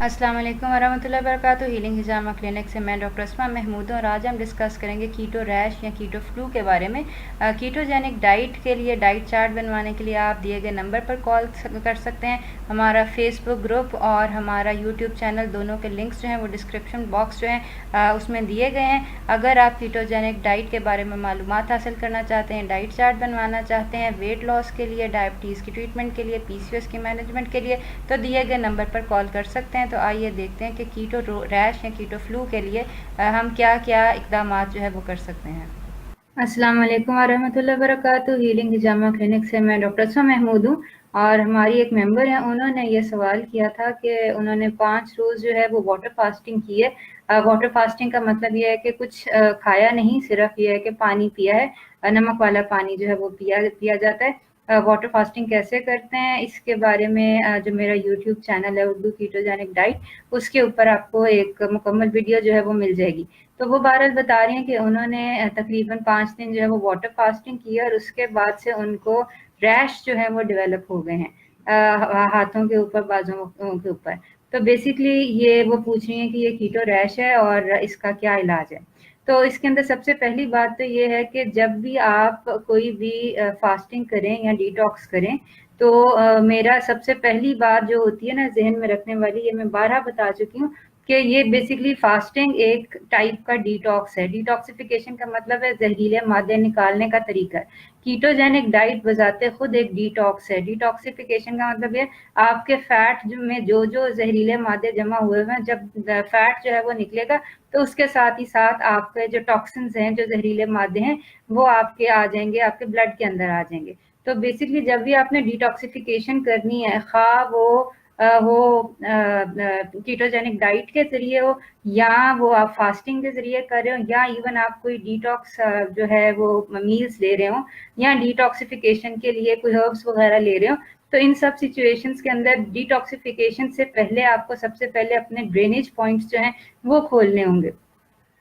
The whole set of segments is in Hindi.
अस्सलाम वालेकुम वरहमतुल्लाहि वबरकातुहू। हीलिंग हिजामा क्लिनिक से मैं डॉक्टर अस्मा महमूद हूँ और आज हम डिस्कस करेंगे कीटो रैश या कीटो फ्लू के बारे में। कीटोजेनिक डाइट के लिए डाइट चार्ट बनवाने के लिए आप दिए गए नंबर पर कॉल कर सकते हैं। हमारा फेसबुक ग्रुप और हमारा यूट्यूब चैनल दोनों के लिंक्स जो हैं वो डिस्क्रिप्शन बॉक्स जो हैं उसमें दिए गए हैं। अगर आप कीटोजेनिक डाइट के बारे में मालूमात हासिल करना चाहते हैं, डाइट चार्ट बनवाना चाहते हैं, वेट लॉस के लिए, डायबिटीज़ की ट्रीटमेंट के लिए, पीसीओएस की मैनेजमेंट के लिए, तो दिए गए नंबर पर कॉल कर सकते हैं। तो आइए देखते हैं कि कीटो रैश या कीटो फ्लू के लिए हम क्या क्या इकदाम जो है वो कर सकते हैं। अस्सलाम वालेकुम वरहमतुल्लाहि वबरकातुहू। हीलिंग हिजामा क्लिनिक से मैं डॉक्टर अस्मा महमूद हूँ और हमारी एक मेंबर हैं, उन्होंने ये सवाल किया था कि उन्होंने 5 रोज़ जो है वो वाटर फास्टिंग की है। वाटर फास्टिंग का मतलब ये है कि कुछ खाया नहीं, सिर्फ ये है कि पानी पिया है, नमक वाला पानी जो है वो पिया जाता है। वाटर फास्टिंग कैसे करते हैं इसके बारे में जो मेरा यूट्यूब चैनल है उर्दू कीटोजेनिक डाइट, उसके ऊपर आपको एक मुकम्मल वीडियो जो है वो मिल जाएगी। तो वो बहरहाल बता रही हैं कि उन्होंने तकरीबन 5 दिन जो है वो वाटर फास्टिंग की है और उसके बाद से उनको रैश जो है वो डेवलप हो गए हैं हाथों के ऊपर, बाजुओं के ऊपर। तो बेसिकली ये वो पूछ रही हैं कि ये कीटो रैश है और इसका क्या इलाज है। तो इसके अंदर सबसे पहली बात तो ये है कि जब भी आप कोई भी फास्टिंग करें या डिटॉक्स करें, तो मेरा सबसे पहली बात जो होती है ना ज़हन में रखने वाली, ये मैं बारहा बता चुकी हूँ कि ये बेसिकली फास्टिंग एक टाइप का डिटॉक्स है। डिटॉक्सिफिकेशन का मतलब है जहरीले मादे निकालने का तरीका है। कीटोजेनिक डाइट बजाते खुद एक डिटॉक्स है। डिटॉक्सिफिकेशन का मतलब ये आपके फैट में जो जहरीले मादे जमा हुए हैं, जब फैट जो है वो निकलेगा तो उसके साथ ही साथ आपके जो टॉक्सिन्स हैं, जो जहरीले मादे हैं, वो आपके आ जाएंगे, आपके ब्लड के अंदर आ जाएंगे। तो बेसिकली जब भी आपने डिटॉक्सिफिकेशन करनी है, खा वो कीटोजेनिक डाइट के ज़रिए हो या वो आप फास्टिंग के ज़रिए कर रहे हो या इवन आप कोई डिटॉक्स जो है वो मील्स ले रहे हो या डिटॉक्सिफिकेशन के लिए कोई हर्ब्स वगैरह ले रहे हो, तो इन सब सिचुएशंस के अंदर डिटॉक्सिफिकेशन से पहले आपको सबसे पहले अपने ड्रेनेज पॉइंट्स जो हैं वो खोलने होंगे।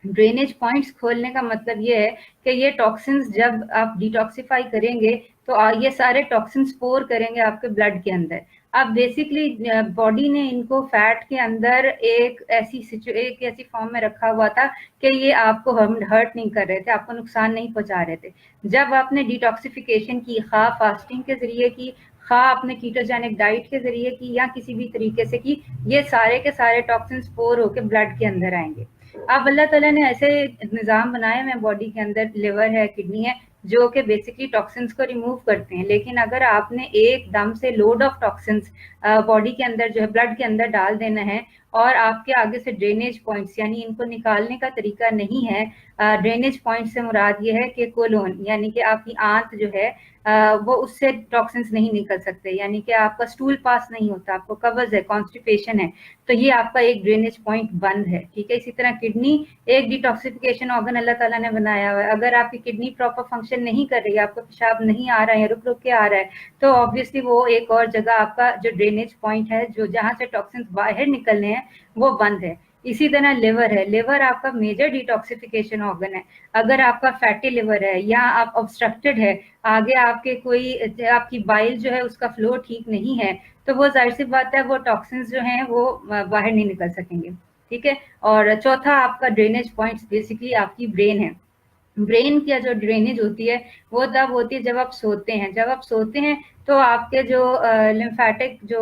ड्रेनेज पॉइंट्स खोलने का मतलब ये है कि ये टॉक्सिन्स जब आप डिटॉक्सिफाई करेंगे तो ये सारे टॉक्सिन्स पोर करेंगे आपके ब्लड के अंदर। अब बेसिकली बॉडी ने इनको फैट के अंदर एक ऐसी फॉर्म में रखा हुआ था कि ये आपको हर्ट नहीं कर रहे थे, आपको नुकसान नहीं पहुंचा रहे थे। जब आपने डिटॉक्सिफिकेशन की, खा फास्टिंग के जरिए की, खा आपने कीटोजेनिक डाइट के जरिए की या किसी भी तरीके से की, ये सारे के सारे टॉक्सिन्स पोर होकर ब्लड के अंदर आएंगे। अब अल्लाह ताला ने ऐसे निज़ाम बनाए हुए हैं बॉडी के अंदर, लिवर है, किडनी है, जो कि बेसिकली टॉक्सिन्स को रिमूव करते हैं। लेकिन अगर आपने एकदम से लोड ऑफ टॉक्सिन्स बॉडी के अंदर जो है ब्लड के अंदर डाल देना है और आपके आगे से ड्रेनेज पॉइंट्स यानी इनको निकालने का तरीका नहीं है। ड्रेनेज पॉइंट से मुराद ये है कि कोलोन यानी कि आपकी आंत जो है वो उससे टॉक्सिन्स नहीं निकल सकते, यानी कि आपका स्टूल पास नहीं होता, आपको कब्ज है, कॉन्स्टिपेशन है, तो ये आपका एक ड्रेनेज पॉइंट बंद है। ठीक है, इसी तरह किडनी एक डिटॉक्सिफिकेशन ऑर्गन अल्लाह ताला ने बनाया हुआ है। अगर आपकी किडनी प्रॉपर फंक्शन नहीं कर रही है, आपको पेशाब नहीं आ रहा है, रुक रुक के आ रहा है, तो ऑब्वियसली वो एक और जगह आपका जो ड्रेनेज पॉइंट है, जो जहां से टॉक्सिन्स बाहर निकलने हैं, वो बंद है। इसी तरह लिवर है, लिवर आपका मेजर डिटॉक्सिफिकेशन ऑर्गन है। अगर आपका फैटी लिवर है या आप ऑब्स्ट्रक्टेड है, आगे आपके कोई आपकी बाइल जो है उसका फ्लो ठीक नहीं है, तो वो जाहिर सी बात है वो टॉक्सिन्स जो हैं वो बाहर नहीं निकल सकेंगे। ठीक है, और चौथा आपका ड्रेनेज पॉइंट्स बेसिकली आपकी ब्रेन है। ब्रेन की जो ड्रेनेज होती है वो तब होती है जब आप सोते हैं। जब आप सोते हैं तो आपके जो लिम्फेटिक जो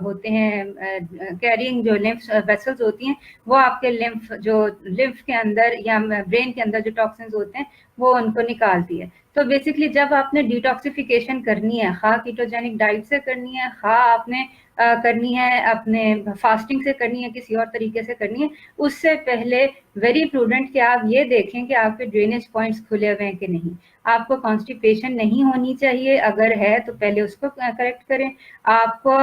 होते हैं, कैरिंग जो लिम्फ वेसल्स होती हैं, वो आपके लिम्फ के अंदर या ब्रेन के अंदर जो टॉक्सिन्स होते हैं वो उनको निकालती है। तो बेसिकली जब आपने डिटॉक्सिफिकेशन करनी है, खा कीटोजेनिक डाइट से करनी है, खा आपने करनी है अपने फास्टिंग से करनी है, किसी और तरीके से करनी है, उससे पहले वेरी प्रूडेंट कि आप ये देखें कि आपके ड्रेनेज पॉइंट्स खुले हुए हैं कि नहीं। आपको कॉन्स्टिपेशन नहीं होनी चाहिए, अगर है तो पहले उसको करेक्ट करें। आपको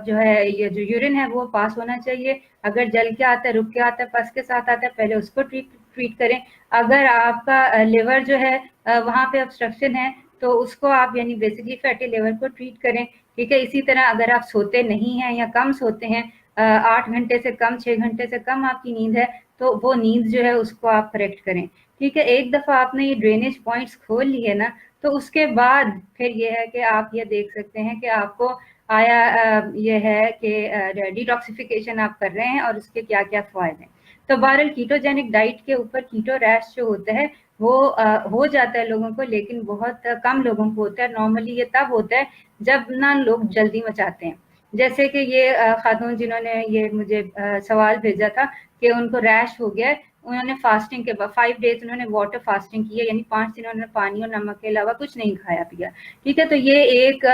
जो है ये जो यूरिन है वो पास होना चाहिए। अगर जल के आता है, रुक के आता है, पस के साथ आता है, पहले उसको ट्रीट करें। अगर आपका लिवर जो है वहाँ पे ऑब्स्ट्रक्शन है तो उसको आप यानी बेसिकली फैटी लिवर को ट्रीट करें। ठीक है, इसी तरह अगर आप सोते नहीं हैं या कम सोते हैं, 8 घंटे से कम, 6 घंटे से कम आपकी नींद है, तो वो नींद जो है उसको आप करेक्ट करें। ठीक है, एक दफ़ा आपने ये ड्रेनेज पॉइंट्स खोल लिए ना, तो उसके बाद फिर ये है कि आप ये देख सकते हैं कि आपको आया ये है कि डिटॉक्सिफिकेशन आप कर रहे हैं और उसके क्या क्या फ़ायदे हैं। तो बहरहाल कीटोजेनिक डाइट के ऊपर कीटो रैश जो होता है वो हो जाता है लोगों को, लेकिन बहुत कम लोगों को होता है। नॉर्मली ये तब होता है जब ना लोग जल्दी मचाते हैं। जैसे कि ये खातून जिन्होंने ये मुझे सवाल भेजा था कि उनको रैश हो गया है, उन्होंने फास्टिंग के बाद 5 डेज उन्होंने वाटर फास्टिंग की है, यानी 5 दिन उन्होंने पानी और नमक के अलावा कुछ नहीं खाया पिया। ठीक है, तो ये एक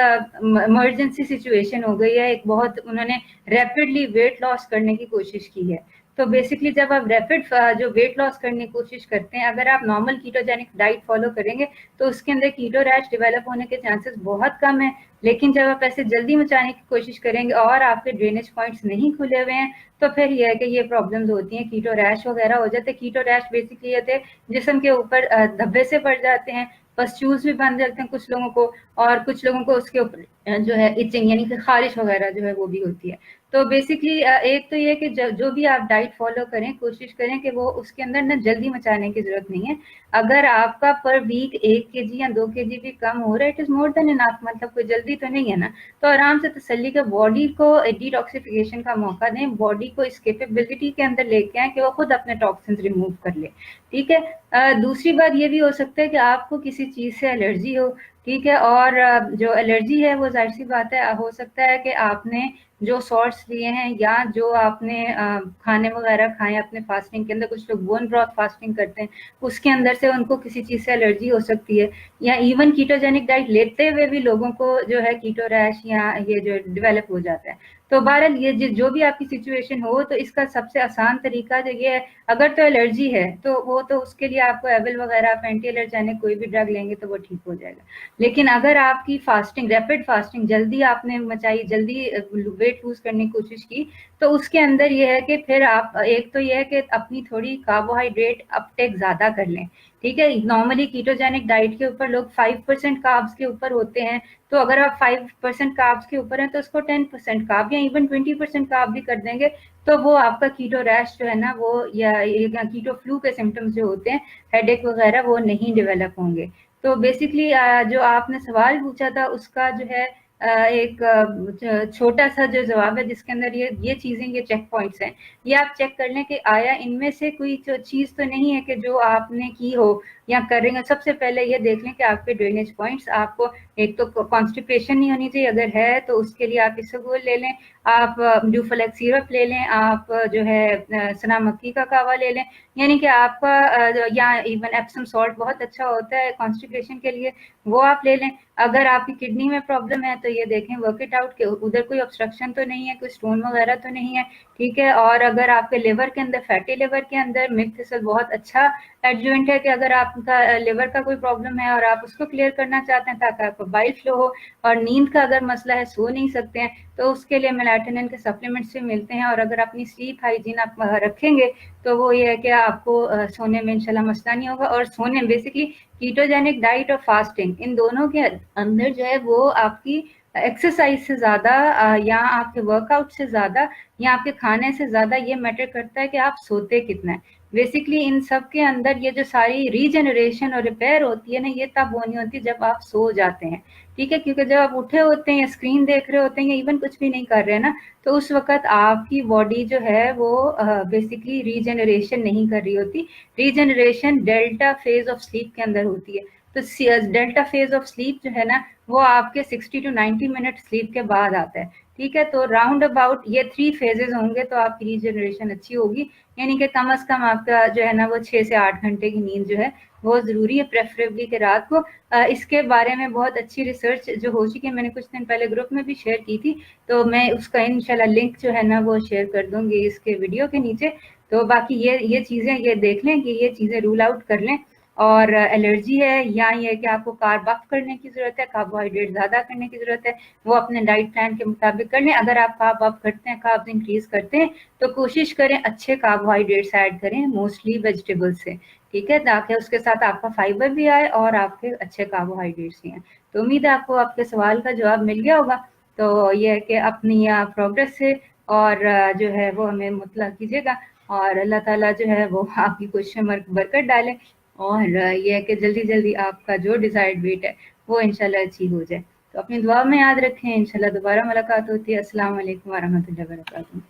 इमरजेंसी सिचुएशन हो गई है, एक बहुत उन्होंने रैपिडली वेट लॉस करने की कोशिश की है। तो बेसिकली जब आप रैपिड जो वेट लॉस करने की कोशिश करते हैं, अगर आप नॉर्मल कीटोजेनिक डाइट फॉलो करेंगे तो उसके अंदर कीटो रैश डेवलप होने के चांसेस बहुत कम है। लेकिन जब आप ऐसे जल्दी मचाने की कोशिश करेंगे और आपके ड्रेनेज पॉइंट्स नहीं खुले हुए हैं, तो फिर ये है कि ये प्रॉब्लम्स होती हैं, कीटो रैश वगैरह हो जाते हैं। कीटो रैश बेसिकली ये थे जिस्म के ऊपर धब्बे से पड़ जाते हैं, पस्ट्यूल्स भी बन जाते हैं कुछ लोगों को, और कुछ लोगों को उसके ऊपर जो है इचिंग यानी कि खारिश वगैरह जो है वो भी होती है। तो बेसिकली एक तो ये कि जो भी आप डाइट फॉलो करें, कोशिश करें कि वो उसके अंदर ना जल्दी मचाने की जरूरत नहीं है। अगर आपका पर वीक 1 केजी या 2 केजी भी कम हो रहा है, it is more than enough, मतलब कोई जल्दी तो नहीं है ना। तो आराम से तसल्ली के बॉडी को डिटॉक्सिफिकेशन का मौका दें, बॉडी को इस कैपेबिलिटी के अंदर लेके आए कि वो खुद अपने टॉक्सिन्स रिमूव कर ले। ठीक है, दूसरी बात ये भी हो सकता है कि आपको किसी चीज से एलर्जी हो। ठीक है, और जो एलर्जी है वो जाहिर सी बात है, हो सकता है कि आपने जो सॉल्ट्स लिए हैं या जो आपने खाने वगैरह खाए अपने फास्टिंग के अंदर, कुछ लोग बोन ब्रॉथ फास्टिंग करते हैं, उसके अंदर से उनको किसी चीज़ से एलर्जी हो सकती है। या इवन कीटोजेनिक डाइट लेते हुए भी लोगों को जो है कीटो रैश या ये जो डेवलप हो जाता है। तो बहरहाल ये जो भी आपकी सिचुएशन हो, तो इसका सबसे आसान तरीका जो ये है, अगर तो एलर्जी है तो वो तो उसके लिए आपको एविल वगैरह आप एंटी एलर्जेनिक कोई भी ड्रग लेंगे तो वो ठीक हो जाएगा। लेकिन अगर आपकी फास्टिंग रैपिड फास्टिंग जल्दी आपने मचाई, जल्दी वेट लूज करने की कोशिश की, तो उसके अंदर ये है कि फिर आप एक तो ये है कि अपनी थोड़ी कार्बोहाइड्रेट अपटेक ज्यादा कर लें। ठीक है, नॉर्मली कीटोजेनिक डाइट के ऊपर लोग 5% कार्ब्स के ऊपर होते हैं, तो अगर आप 5% कार्ब्स के ऊपर हैं तो उसको 10% कार्ब या इवन 20% कार्ब भी कर देंगे, तो वो आपका कीटो रैश जो है ना वो या कीटो फ्लू के सिम्टम्स जो होते हैं, हेडेक वगैरह, वो नहीं डेवलप होंगे। तो बेसिकली जो आपने सवाल पूछा था उसका जो है एक छोटा सा जो जवाब है जिसके अंदर ये चीजें, ये चेक पॉइंट्स हैं, ये आप चेक कर लें कि आया इनमें से कोई चीज तो नहीं है कि जो आपने की हो या करेंगे। सबसे पहले ये देख लें कि आपके ड्रेनेज पॉइंट्स, आपको एक तो कॉन्स्टिपेशन नहीं होनी चाहिए, अगर है तो उसके लिए आप इसबगोल ले लें, आप ड्यूफ्लेक्स सिरप ले लें, आप जो है सना मक्खी का कावा ले लें, यानी कि आपका या इवन एप्सम सॉल्ट बहुत अच्छा होता है कॉन्स्टिपेशन के लिए, वो आप ले लें। अगर आपकी किडनी में प्रॉब्लम है तो ये देखें वर्क इट आउट के उधर कोई ऑब्स्ट्रक्शन तो नहीं है, कोई स्टोन वगैरह तो नहीं है। ठीक है, और अगर आपके लिवर के अंदर, फैटी लिवर के अंदर मिल्क थिसल बहुत अच्छा एडजुवेंट है कि अगर आपका लिवर का कोई प्रॉब्लम है और आप उसको क्लियर करना चाहते हैं ताकि आपको बाइल फ्लो हो, और नींद का अगर मसला है, सो नहीं सकते हैं, तो उसके लिए मेलाटोनिन के सप्लीमेंट्स भी मिलते हैं। और अगर अपनी स्लीप हाइजीन आप रखेंगे तो वो ये है कि आपको सोने में इंशाल्लाह मसला नहीं होगा। और सोने बेसिकली कीटोजेनिक डाइट और फास्टिंग, इन दोनों के अंदर जो है वो आपकी एक्सरसाइज से ज़्यादा या आपके वर्कआउट से ज़्यादा या आपके खाने से ज़्यादा ये मैटर करता है कि आप सोते कितना है। बेसिकली इन सब के अंदर ये जो सारी रीजनरेशन और रिपेयर होती है ना, ये तब होनी होती है जब आप सो जाते हैं। ठीक है, क्योंकि जब आप उठे होते हैं या स्क्रीन देख रहे होते हैं या इवन कुछ भी नहीं कर रहे हैं ना, तो उस वक्त आपकी बॉडी जो है वो बेसिकली रीजनरेशन नहीं कर रही होती। Regeneration delta phase of sleep के अंदर होती है। तो डेल्टा फेज ऑफ स्लीप जो है ना वो आपके 60 to 90 मिनट स्लीप के बाद आता है। ठीक है, तो राउंड अबाउट ये 3 फेजेस होंगे तो आपकी रीजनरेशन अच्छी होगी, यानी कि कम से कम आपका जो है ना वो 6 से 8 घंटे की नींद जो है वो ज़रूरी है, प्रेफरेबली कि रात को। इसके बारे में बहुत अच्छी रिसर्च जो हो चुकी है, मैंने कुछ दिन पहले ग्रुप में भी शेयर की थी, तो मैं उसका इंशाल्लाह लिंक जो है ना वो शेयर कर दूंगी इसके वीडियो के नीचे। तो बाकी ये चीज़ें ये देख लें कि ये चीज़ें रूल आउट कर लें। और एलर्जी है या ये कि आपको कार्ब अप करने की ज़रूरत है, कार्बोहाइड्रेट ज़्यादा करने की ज़रूरत है, वो अपने डाइट प्लान के मुताबिक कर लें। अगर आप कार्ब अप करते हैं, कार्ब्स इंक्रीज करते हैं, तो कोशिश करें अच्छे कार्बोहाइड्रेट्स ऐड करें, मोस्टली वेजिटेबल से। ठीक है, ताकि उसके साथ आपका फाइबर भी आए और आपके अच्छे कार्बोहाइड्रेट्स भी हैं। तो उम्मीद है आपको आपके सवाल का जवाब मिल गया होगा। तो ये है कि अपनी प्रोग्रेस से और जो है वो हमें मुतला कीजिएगा, और अल्लाह ताला जो है वो आपकी कोशिश में बरकत डाले, और ये है कि जल्दी जल्दी आपका जो डिजायर्ड वेट है वो इंशाल्लाह अचीव हो जाए। तो अपनी दुआ में याद रखें। इंशाल्लाह दोबारा मुलाकात होती है। अस्सलाम वालेकुम व रहमतुल्लाहि व बरकातुहू।